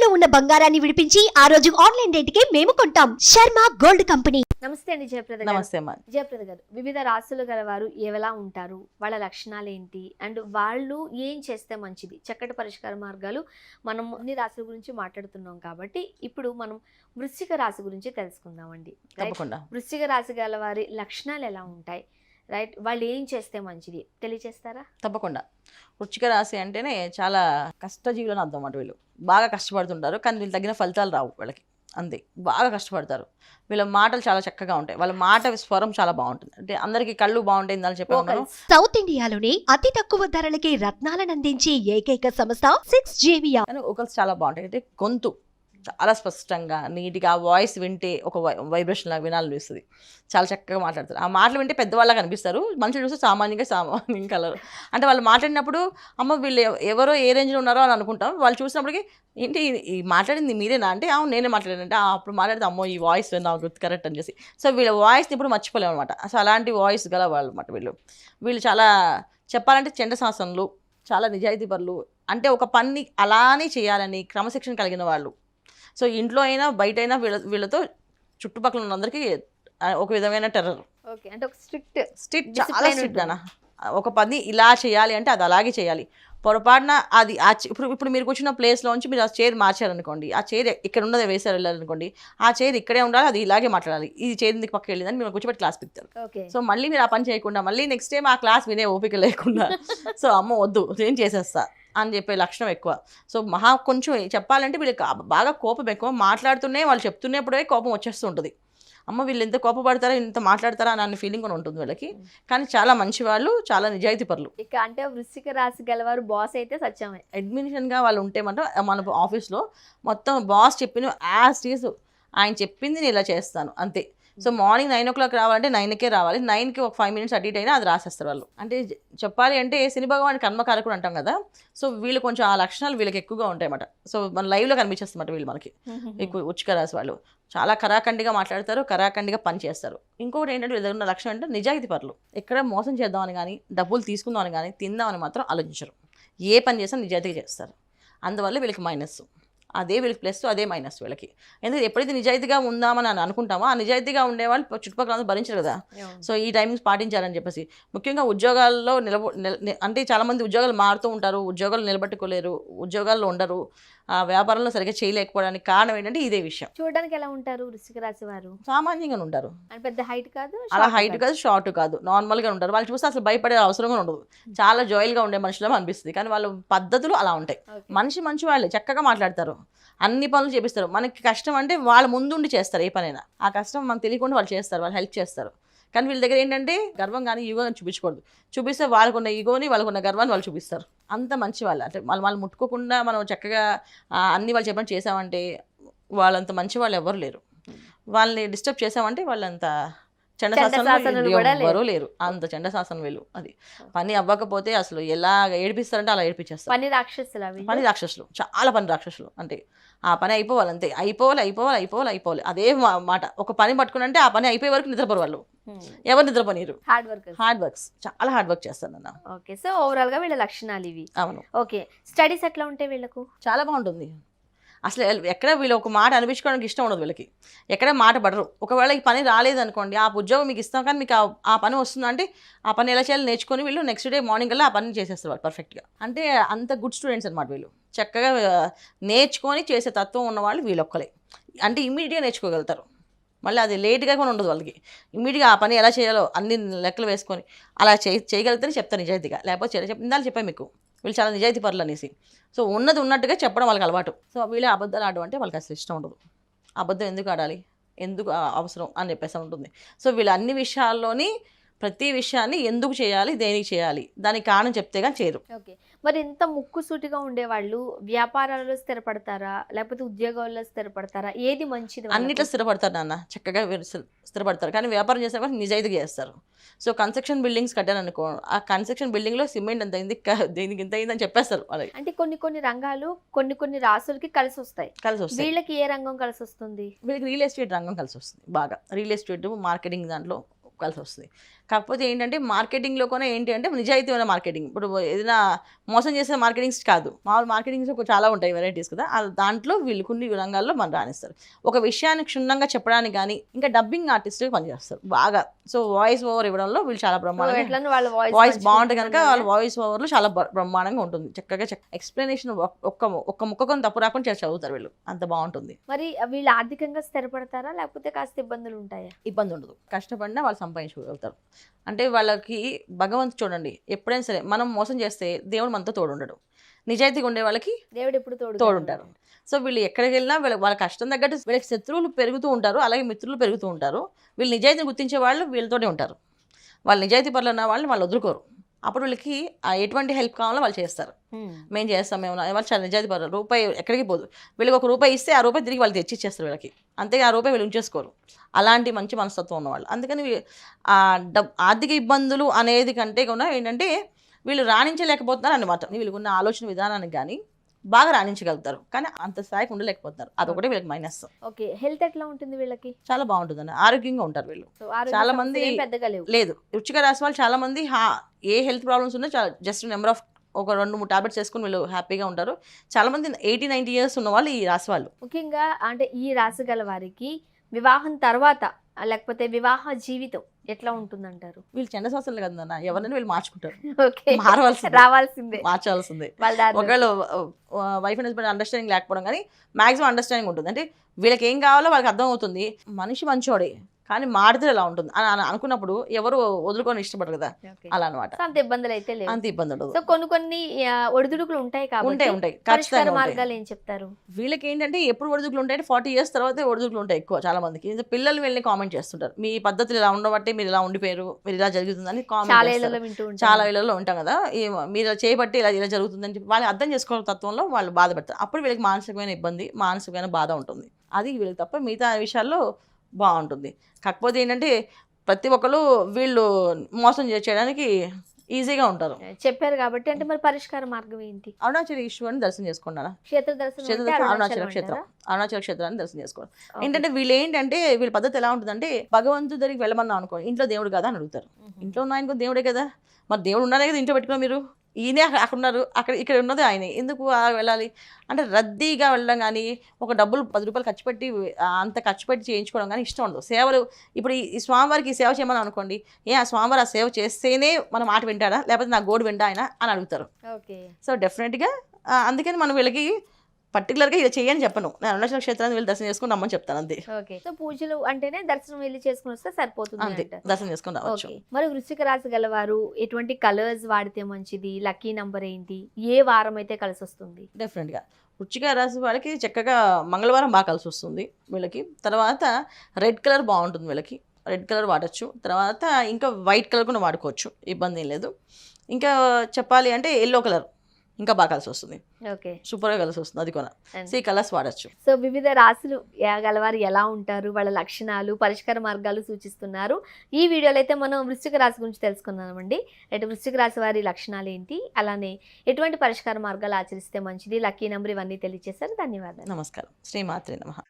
తాకట్టులో ఉన్న బంగారాన్ని విడిపించి ఆ రోజు ఆన్లైన్ రేటుకే మేము కొంటాం. Sharma gold company. నమస్తే అండి జయప్రద గారు. నమస్తే అమ్మా. జయప్రద గారు, వివిధ రాశులు గల వారు ఎలా ఉంటారు, వాళ్ళ లక్షణాలు ఏంటి, అండ్ వాళ్ళు ఏం చేస్తే మంచిది, చక్కటి పరిష్కార మార్గాలు మనం అన్ని రాశుల గురించి మాట్లాడుతున్నాం కాబట్టి ఇప్పుడు మనం వృశ్చిక రాశి గురించి తెలుసుకుందామండి. తప్పకుండా. వృశ్చిక రాశి గల వారి లక్షణాలు ఎలా ఉంటాయి, రైట్, వాళ్ళు ఏం చేస్తే మంచిది తెలియచేస్తారా? తప్పకుండా. వృశ్చిక రాశి అంటేనే చాలా కష్టజీవులని అర్థం అన్నమాట. వీళ్ళు బాగా కష్టపడుతుంటారు, కానీ వీళ్ళు తగిన ఫలితాలు రావు వాళ్ళకి. అంతే, బాగా కష్టపడతారు. వీళ్ళ మాటలు చాలా చక్కగా ఉంటాయి, వాళ్ళ మాట స్వరం చాలా బాగుంటుంది. అంటే అందరికి కళ్ళు బాగుంటాయి అని చెప్పాను. సౌత్ ఇండియాలోనే అతి తక్కువ ధరలకి రత్నాలను అందించే ఏకైక సంస్థ 6JVR. కానీ ఒకల్స్ చాలా బాగుంటాయి. అంటే గొంతు చాలా స్పష్టంగా నీట్గా, ఆ వాయిస్ వింటే ఒక వైబ్రేషన్ లాగా వినాలనిపిస్తుంది. చాలా చక్కగా మాట్లాడతారు. ఆ మాటలు వింటే పెద్దవాళ్ళగా కనిపిస్తారు, మనుషులు చూస్తే సామాన్యంగా కలరు. అంటే వాళ్ళు మాట్లాడినప్పుడు అమ్మ వీళ్ళు ఎవరో ఏ రేంజ్లో ఉన్నారో అని అనుకుంటాం. వాళ్ళు చూసినప్పటికీ ఏంటి ఈ మాట్లాడింది మీరేనా అంటే అవును నేనే మాట్లాడానంటే అప్పుడు మాట్లాడితే అమ్మో ఈ వాయిస్ నాకు గుర్తు కరెక్ట్ అని చేసి. సో వీళ్ళ వాయిస్ని ఇప్పుడు మర్చిపోలేము అనమాట. అసలు అలాంటి వాయిస్ గల వాళ్ళు అనమాట వీళ్ళు చాలా చెప్పాలంటే చండశాసనులు, చాలా నిజాయితీ పరులు. అంటే ఒక పని అలానే చేయాలని క్రమశిక్షణ కలిగిన వాళ్ళు. సో ఇంట్లో అయినా బయట అయినా వీళ్ళతో చుట్టుపక్కల ఉన్నందరికీ ఒక విధమైన టెర్రర్. ఓకే, అంటే ఒక స్ట్రిక్ట్ చాలా స్ట్రిక్ట్ అన్న. ఒక పని ఇలా చేయాలి అంటే అది అలాగే చేయాలి. పొరపాటున అది ఇప్పుడు మీరు కూర్చున్న ప్లేస్లోంచి మీరు ఆ చైర్ మార్చారనుకోండి, ఆ చైర్ ఇక్కడ ఉన్నది వేసారు వెళ్ళారనుకోండి, ఆ చైర్ ఇక్కడే ఉండాలి, అది ఇలాగే మాట్లాడాలి. ఈ చైర్ ఇందుకు పక్క వెళ్ళిందని మీరు కూర్చోబెట్టి క్లాస్ పిక్తారు. సో మళ్ళీ మీరు ఆ పని చేయకుండా మళ్ళీ నెక్స్ట్ టైం ఆ క్లాస్ వినే ఓపిక లేకుండా సో అమ్మ వద్దు ఏం చేసేస్తా అని చెప్పే లక్షణం ఎక్కువ. సో కొంచెం చెప్పాలంటే వీళ్ళకి బాగా కోపం ఎక్కువ. మాట్లాడుతూనే వాళ్ళు చెప్తున్నప్పుడే కోపం వచ్చేస్తూ ఉంటుంది. అమ్మ వీళ్ళు ఎంత కోపపడతారా, ఇంత మాట్లాడతారా అన్న ఫీలింగ్ కూడా ఉంటుంది వీళ్ళకి. కానీ చాలా మంచి వాళ్ళు, చాలా నిజాయితీ పరులు. ఇక అంటే వృశ్చిక రాశి గలవారు బాస్ అయితే సత్యమే. అడ్మినిషన్గా వాళ్ళు ఉంటే మాత్రం మన ఆఫీస్లో మొత్తం బాస్ చెప్పిన యాజ్ టీజ్ ఆయన చెప్పింది నేను ఇలా చేస్తాను అంతే. సో మార్నింగ్ 9 o'clock రావాలంటే 9కే రావాలి. 9కి ఒక 5 minutes అటు ఇటు అయినా అది రాసేస్తారు వాళ్ళు. అంటే చెప్పాలి అంటే శని భగవాన్ కర్మకారకుడు అంటాం కదా. సో వీళ్ళు కొంచెం ఆ లక్షణాలు వీళ్ళకి ఎక్కువగా ఉంటాయి అన్నమాట. సో మన లైవ్లో కనిపించేస్తామాట వీళ్ళు మనకి. ఎక్కువ వృశ్చిక రాశి వాళ్ళు చాలా కరాఖండిగా మాట్లాడతారు, కరాఖండిగా పని చేస్తారు. ఇంకొకటి ఏంటంటే వీళ్ళ దగ్గర ఉన్న లక్షణం అంటే నిజాయితీ పరులు. ఎక్కడ మోసం చేద్దామని కానీ, డబ్బులు తీసుకుందామని కానీ, తిందామని మాత్రం ఆలోచించరు. ఏ పని చేసినా నిజాయితీగా చేస్తారు. అందువల్ల వీళ్ళకి మైనస్. అదే వీళ్ళకి ప్లస్, అదే మైనస్ వీళ్ళకి. ఎందుకంటే ఎప్పుడైతే నిజాయితీగా ఉందామని అనుకుంటామో ఆ నిజాయితీగా ఉండేవాళ్ళు చుట్టుపక్కల భరించరు కదా. సో ఈ టైమింగ్స్ పాటించాలని చెప్పేసి ముఖ్యంగా ఉద్యోగాల్లో అంటే చాలామంది ఉద్యోగాలు మారుతూ ఉంటారు, ఉద్యోగాలు నిలబెట్టుకోలేరు, ఉద్యోగాల్లో ఉండరు, ఆ వ్యాపారంలో సరిగ్గా చేయలేకపోవడానికి కారణం ఏంటంటే ఇదే విషయం. చూడడానికి ఎలా ఉంటారు వృశ్చిక రాశి వారు? సామాన్యంగా ఉంటారు, పెద్ద హైట్ కాదు, అలా హైట్ కాదు, షార్ట్ కాదు, నార్మల్గా ఉంటారు. వాళ్ళు చూస్తే అసలు భయపడే అవసరం కూడా ఉండదు. చాలా జాయిల్గా ఉండే మనుషులు అనిపిస్తుంది. కానీ వాళ్ళ పద్ధతులు అలా ఉంటాయి. మంచి వాళ్ళే చక్కగా మాట్లాడతారు, అన్ని పనులు చేపిస్తారు. మనకి కష్టం అంటే వాళ్ళ ముందుండి చేస్తారు. ఏ పనైనా ఆ కష్టం మనకు తెలియకుండా వాళ్ళు చేస్తారు, వాళ్ళు హెల్ప్ చేస్తారు. కానీ వీళ్ళ దగ్గర ఏంటంటే గర్వం కానీ ఈగో అని చూపించకూడదు. చూపిస్తే వాళ్ళకున్న ఈగోని, వాళ్ళకున్న గర్వాన్ని వాళ్ళు చూపిస్తారు. అంత మంచి వాళ్ళు. అంటే వాళ్ళు ముట్టుకోకుండా మనం చక్కగా అన్ని వాళ్ళు చెప్పని చేసామంటే వాళ్ళంత మంచి వాళ్ళు ఎవరు లేరు. వాళ్ళని డిస్టర్బ్ చేసామంటే వాళ్ళంత చండశాసనం ఎవరూ లేరు. అంత చండశాసనం వీళ్ళు. అది పని అవ్వకపోతే అసలు ఎలా ఏడిపిస్తారంటే అలా ఏడిపించేస్తారు. పని రాక్షసులు, చాలా పని రాక్షసులు. అంటే ఆ పని అయిపోవాలి అంతే, అయిపోవాలి. అదే మాట. ఒక పని పట్టుకుని ఆ పని అయిపోయే వరకు నిద్రపోరు వాళ్ళు. ఎవరు నిద్రపోనీరు. హార్డ్ వర్క్స్, చాలా హార్డ్ వర్క్ చేస్తాను అన్న. ఓకే, సో ఓవరాల్ గా వీళ్ళ లక్షణాలు ఇవి. అవును. ఓకే, స్టడీస్ ఎట్లా ఉంటాయి వీళ్ళకు? చాలా బాగుంటుంది. అసలు ఎక్కడ వీళ్ళు ఒక మాట అనిపించుకోవడానికి ఇష్టం ఉండదు వీళ్ళకి. ఎక్కడ మాట పడరు. ఒకవేళ ఈ పని రాలేదనుకోండి, ఆ ఉద్యోగం మీకు ఇస్తాం కానీ మీకు ఆ పని వస్తుందంటే ఆ పని ఎలా చేయాలో నేర్చుకొని వీళ్ళు నెక్స్ట్ డే మార్నింగ్ కల్లా ఆ పని చేసేస్తారు వాళ్ళు పర్ఫెక్ట్గా. అంటే అంత గుడ్ స్టూడెంట్స్ అనమాట వీళ్ళు. చక్కగా నేర్చుకొని చేసే తత్వం ఉన్నవాళ్ళు వీళ్ళొక్కలే. అంటే ఇమ్మీడియట్గా నేర్చుకోగలుగుతారు. మళ్ళీ అది లేట్గా కూడా ఉండదు వాళ్ళకి. ఇమ్మీడియట్గా ఆ పని ఎలా చేయాలో అన్ని లెక్కలు వేసుకొని అలా చేయగలిగితేనే చెప్తారు నిజాయితీగా. లేకపోతే ఇందాక చెప్పాను మీకు వీళ్ళు చాలా నిజాయితీ పరులు అనేసి. సో ఉన్నది ఉన్నట్టుగా చెప్పడం వాళ్ళకి అలవాటు. సో వీళ్ళే అబద్ధాలు ఆడడం అంటే వాళ్ళకి అసలు ఇష్టం ఉండదు. అబద్ధం ఎందుకు ఆడాలి, ఎందుకు అవసరం అని చెప్పేసి ఉంటుంది. సో వీళ్ళు అన్ని విషయాల్లోని ప్రతి విషయాన్ని ఎందుకు చేయాలి, దేనికి చేయాలి, దానికి కారణం చెప్తే కానీ చేయరు. ఓకే, మరి ఇంత ముక్కుసూటిగా ఉండేవాళ్ళు వ్యాపారాలలో స్థిరపడతారా లేకపోతే ఉద్యోగాల్లో స్థిరపడతారా? ఏది మంచిది? అన్నిట్లో స్థిరపడతారు నాన్న, చక్కగా స్థిరపడతారు. కానీ వ్యాపారం చేసే వాళ్ళు నిజాయితీగా చేస్తారు. సో కన్స్ట్రక్షన్ బిల్డింగ్స్ కట్టారనుకో, ఆ కన్స్ట్రక్షన్ బిల్డింగ్లో సిమెంట్ ఎంత అయింది, దీనికి ఇంత అయిందని చెప్పేస్తారు. అలాగే అంటే కొన్ని రంగాలు కొన్ని రాసులకి కలిసి వస్తాయి. వీళ్ళకి ఏ రంగం కలిసి వస్తుంది? వీళ్ళకి రియల్ ఎస్టేట్ రంగం కలిసి వస్తుంది బాగా. రియల్ ఎస్టేట్ మార్కెటింగ్ దాంట్లో కలిసి వస్తుంది. కాకపోతే ఏంటంటే మార్కెటింగ్లో కూడా ఏంటి అంటే నిజాయితీ ఉన్న మార్కెటింగ్. ఇప్పుడు ఏదైనా మోసం చేసే మార్కెటింగ్స్ కాదు, మామూలు మార్కెటింగ్స్ చాలా ఉంటాయి వెరైటీస్ కదా, దాంట్లో వీళ్ళు కొన్ని రంగాల్లో మనం రాణిస్తారు. ఒక విషయాన్ని క్షుణ్ణంగా చెప్పడానికి కానీ ఇంకా డబ్బింగ్ ఆర్టిస్ట్గా పనిచేస్తారు బాగా. సో వాయిస్ ఓవర్ ఇవ్వడంలో వీళ్ళు చాలా బ్రహ్మాండంగా, వాయిస్ బాగుంటుంది కనుక వాళ్ళ వాయిస్ ఓవర్లో చాలా బ్రహ్మాండంగా ఉంటుంది. చక్కగా ఎక్స్ప్లెనేషన్ ఒక్క ముక్కకొని తప్పు రాకుండా చదువుతారు వీళ్ళు, అంత బాగుంటుంది. మరి వీళ్ళు ఆర్థికంగా స్థిరపడతారా లేకపోతే కాస్త ఇబ్బందులు ఉంటాయా? ఇబ్బంది ఉండదు, కష్టపడినా వాళ్ళు సంపాదించుకోగలుగుతారు. అంటే వాళ్ళకి భగవంతుడు చూడండి, ఎప్పుడైనా సరే మనం మోసం చేస్తే దేవుడు మనతో తోడుండడు, నిజాయితీగా ఉండే వాళ్ళకి దేవుడు ఎప్పుడు తోడుంటారు. సో వీళ్ళు ఎక్కడికి వెళ్ళినా వాళ్ళ కష్టం తగ్గట్టు వీళ్ళకి శత్రువులు పెరుగుతూ ఉంటారు, అలాగే మిత్రులు పెరుగుతూ ఉంటారు. వీళ్ళు నిజాయితీని గుర్తించే వాళ్ళు వీళ్ళతోనే ఉంటారు. వాళ్ళు నిజాయితీ పనులు ఉన్న వాళ్ళని వాళ్ళు వదులుకోరు. అప్పుడు వీళ్ళకి ఎటువంటి హెల్ప్ కావాలో వాళ్ళు చేస్తారు. మేము చేస్తాం, మేము వాళ్ళు చాలా నిజాయితీ పనులు, రూపాయి ఎక్కడికి పోదు. వీళ్ళకి ₹1 ఇస్తే ఆ రూపాయి తిరిగి వాళ్ళు తెచ్చిచ్చేస్తారు వీళ్ళకి, అంతే ఆ రూపాయి వీళ్ళు ఉంచేసుకోరు. అలాంటి మంచి మనస్తత్వం ఉన్నవాళ్ళు. అందుకని ఆర్థిక ఇబ్బందులు అనేది కంటే కూడా ఏంటంటే వీళ్ళు రాణించలేకపోతున్నారు అన్నమాట. వీళ్ళకి ఉన్న ఆలోచన విధానానికి కానీ బాగా రాణించగలుగుతారు, కానీ అంత స్థాయికి ఉండలేకపోతున్నారు. అదొకటి వీళ్ళకి మైనస్. ఓకే, హెల్త్ ఎట్లా ఉంటుంది వీళ్ళకి? చాలా బాగుంటుందండి, ఆరోగ్యంగా ఉంటారు వీళ్ళు. చాలా మంది లేదు వృశ్చిక రాశి వాళ్ళు చాలా మంది ఏ హెల్త్ ప్రాబ్లమ్స్ ఉన్నా జస్ట్ నెంబర్ ఆఫ్ ఒక 2-3 టాబ్లెట్స్ వేసుకుని వీళ్ళు హ్యాపీగా ఉంటారు. చాలా మంది 80-90 ఇయర్స్ ఉన్న వాళ్ళు ఈ రాశి వాళ్ళు. ముఖ్యంగా అంటే ఈ రాశి గల వారికి వివాహం తర్వాత లేకపోతే వివాహ జీవితం ఎట్లా ఉంటుందంటారు? వీళ్ళు చండశాస్త్రాలు కదన్నా, ఎవరైనా వీళ్ళు మార్చుకుంటారు, రావాల్సిందే, మార్చాల్సిందే. ఒకవేళ వైఫ్ అండ్ హస్బెండ్ అండర్స్టాండింగ్ లేకపోవడం కానీ మాక్సిమం అండర్స్టాండింగ్ ఉంటుంది. అంటే వీళ్ళకి ఏం కావాలో వాళ్ళకి అర్థం అవుతుంది. మనిషి మంచోడే కానీ మాడితే ఎలా ఉంటుంది అని అనుకున్నప్పుడు ఎవరు వదులుకొని ఇష్టపడరు కదా, అలా అనమాట. అంత ఇబ్బందులు అయితే లేవు, అంత ఇబ్బంది ఉండదు. సో కొన్ని ఒడిదుడుకులు ఉంటాయి కాబట్టి ఉంటాయి పరిష్కార మార్గాలు ఏం చెప్తారు? వీళ్ళకి ఏంటంటే ఎప్పుడు ఒడిదుడుకులు ఉంటాయంటే 40 years తర్వాత ఒడిదుడుకులు ఉంటాయి ఎక్కువ. చాలా మందికి పిల్లలు వెళ్ళి కామెంట్ చేస్తుంటారు, మీ పద్ధతులు ఇలా ఉండబట్టి మీరు ఇలా ఉండిపోయారు, మీరు ఇలా జరుగుతుందని కామెంట్. చాలా ఇళ్లలో ఉంటాం కదా, మీరు ఇలా చేయబట్టి ఇలా జరుగుతుందని చెప్పి వాళ్ళు అర్థం చేసుకోవాలి తత్వంలో వాళ్ళు బాధపడతారు. అప్పుడు వీళ్ళకి మానసికమైన ఇబ్బంది, మానసికమైన బాధ ఉంటుంది. అది వీళ్ళకి తప్ప మిగతా విషయాల్లో బాగుంటుంది. కాకపోతే ఏంటంటే ప్రతి ఒక్కరు వీళ్ళు మోసం చేయడానికి ఈజీగా ఉంటారు. చెప్పారు కాబట్టి అంటే మరి పరిష్కార మార్గం ఏంటి? అరుణాచల ఈశ్వరుని దర్శనం చేసుకున్నారా? అరుణాచల క్షేత్రాన్ని దర్శనం చేసుకోవడం. ఏంటంటే వీళ్ళు ఏంటంటే వీళ్ళ పద్ధతి ఎలా ఉంటుందంటే భగవంతుడి దగ్గరికి వెళ్ళమన్నా అనుకోండి, ఇంట్లో దేవుడు కదా అని అడుగుతారు. ఇంట్లో ఉన్న ఆయన దేవుడే కదా, మరి దేవుడు ఉన్నారే కదా ఇంట్లో పెట్టుకున్నా, మీరు ఈయనే అక్కడ ఉన్నారు, ఇక్కడ ఉన్నది ఆయనే, ఎందుకు వెళ్ళాలి అంటే రద్దీగా వెళ్ళడం కానీ ఒక డబ్బులు ₹10 ఖర్చు పెట్టి అంత ఖర్చు పెట్టి చేయించుకోవడం కానీ ఇష్టం ఉండదు. సేవలు ఇప్పుడు ఈ స్వామివారికి ఈ సేవ చేయమని అనుకోండి, ఆ స్వామివారు ఆ సేవ చేస్తేనే మన మాట వింటాడా లేకపోతే నా గోడు వింటా ఆయన అని అడుగుతారు. సో డెఫినెట్గా అందుకని మనం వీళ్ళకి పర్టికులర్గా ఇలా చేయని చెప్పను, నేను అరుణాచల క్షేత్రాన్ని వెళ్ళి దర్శనం చేసుకుని రమ్మని చెప్తాను అంతే. ఓకే, సో పూజలు అంటేనే దర్శనం వెళ్ళి చేసుకుని వస్తే సరిపోతుంది అంతే, దర్శనం చేసుకుని రావచ్చు. మరి వృశ్చిక రాశి గలవారు ఎటువంటి కలర్స్ వాడితే మంచిది, లక్కీ నంబర్ ఏంటి, ఏ వారం అయితే కలిసి వస్తుంది? డెఫినెట్గా వృశ్చిక రాశి వాళ్ళకి చక్కగా మంగళవారం బాగా కలిసి వస్తుంది వీళ్ళకి. తర్వాత రెడ్ కలర్ బాగుంటుంది వీళ్ళకి, రెడ్ కలర్ వాడచ్చు. తర్వాత ఇంకా వైట్ కలర్ కూడా వాడుకోవచ్చు, ఇబ్బంది ఏం లేదు. ఇంకా చెప్పాలి అంటే ఎల్లో కలర్ ఇంకా బాగా కలిసి వస్తుంది, ఓకే సూపర్గా కలిసి వస్తుంది, అది కూడా. సో ఈ కలర్స్ వాడచ్చు. సో వివిధ రాశులు గలవారు ఎలా ఉంటారు, వాళ్ళ లక్షణాలు, పరిష్కార మార్గాలు సూచిస్తున్నారు. ఈ వీడియోలో అయితే మనం వృశ్చిక రాశి గురించి తెలుసుకున్నామండి. అయితే వృశ్చిక రాశి వారి లక్షణాలు ఏంటి, అలానే ఎటువంటి పరిష్కార మార్గాలు ఆచరిస్తే మంచిది, లక్కీ నెంబర్ ఇవన్నీ తెలియజేశారు. ధన్యవాదాలు. నమస్కారం. శ్రీమాత్రే నమః.